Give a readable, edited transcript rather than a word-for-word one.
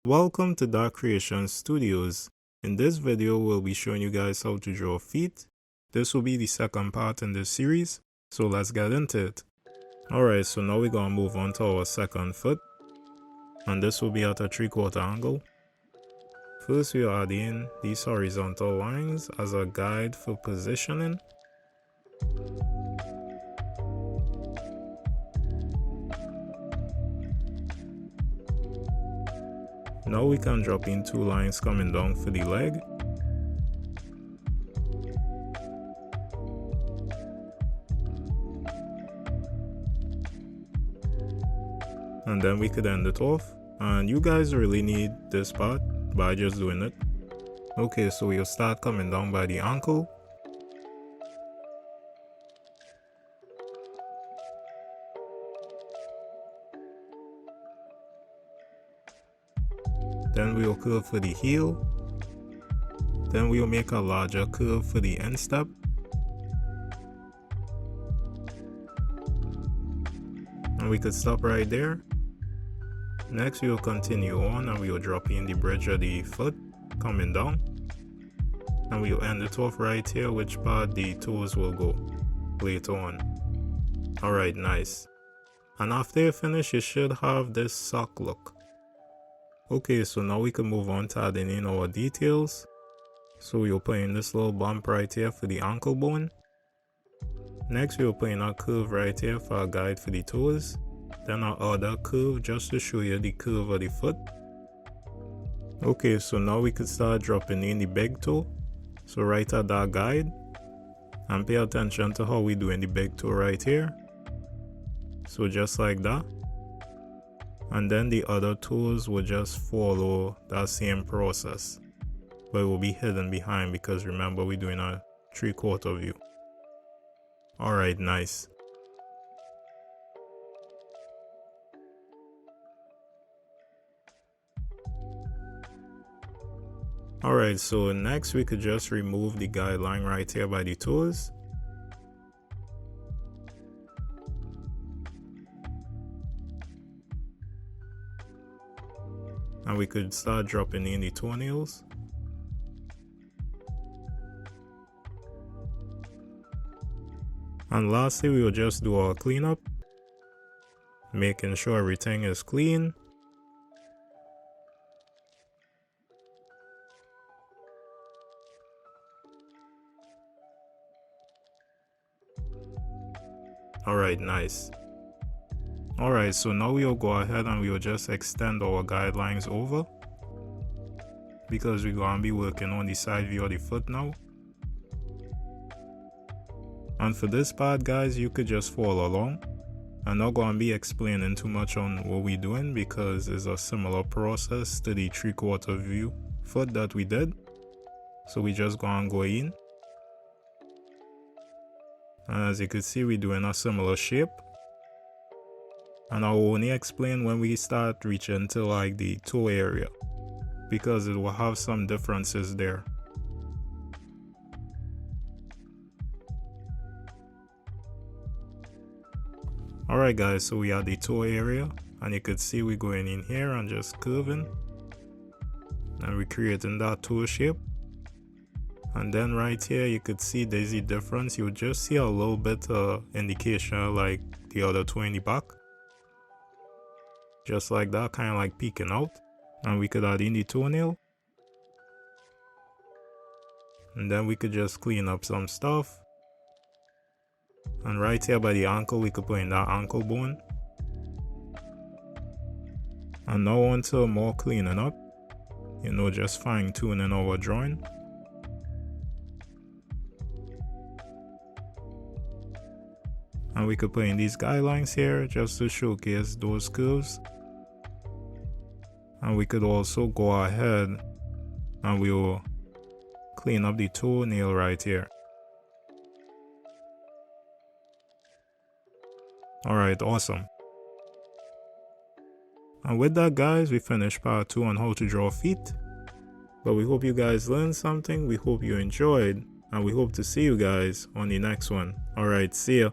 Welcome to Dark Creation Studios. In this video, we'll be showing you guys how to draw feet. This will be the second part in this series, so let's get into it. Alright, so now we're gonna move on to our second foot, and this will be at a 3/4 angle. First, we'll add in these horizontal lines as a guide for positioning. Now we can drop in 2 lines coming down for the leg. And then we could end it off. And you guys really need this part by just doing it. Okay, so we'll start coming down by the ankle. Then we'll curve for the heel. Then we'll make a larger curve for the instep. And we could stop right there. Next we'll continue on and we'll drop in the bridge of the foot coming down. And we'll end it off right here, which part the toes will go later on. Alright, nice. And after you finish, you should have this sock look. Okay, so now we can move on to adding in our details. So we'll put in this little bump right here for the ankle bone. Next we'll put in a curve right here for a guide for the toes. Then our other curve just to show you the curve of the foot. Okay, so now we could start dropping in the big toe. So right at that guide. And pay attention to how we doing the big toe right here. So just like that. And then the other toes will just follow that same process, but it will be hidden behind because remember we're doing a 3/4 view. Alright, nice. Alright, so next we could just remove the guideline right here by the toes. And we could start dropping in the toenails. And lastly, we will just do our cleanup, making sure everything is clean. Alright, nice. Alright, so now we'll go ahead and we'll just extend our guidelines over because we're going to be working on the side view of the foot now. And for this part, guys, you could just follow along. I'm not going to be explaining too much on what we're doing because it's a similar process to the 3/4 view foot that we did. So we just going to go in. And as you can see, we're doing a similar shape. And I'll only explain when we start reaching to like the toe area because it will have some differences there. Alright guys, so we are the toe area and you could see we're going in here and just curving and we're creating that toe shape. And then right here you could see there's a difference. You just see a little bit indication like the other toe in the back. Just like that, kind of like peeking out. And we could add in the toenail. And then we could just clean up some stuff. And right here by the ankle, we could put in that ankle bone. And now on to more cleaning up. You know, just fine tuning our drawing. And we could put in these guidelines here just to showcase those curves. And we could also go ahead and we'll clean up the toenail right here. Alright, awesome. And with that guys, we finished part 2 on how to draw feet. But we hope you guys learned something, we hope you enjoyed, and we hope to see you guys on the next one. Alright, see ya.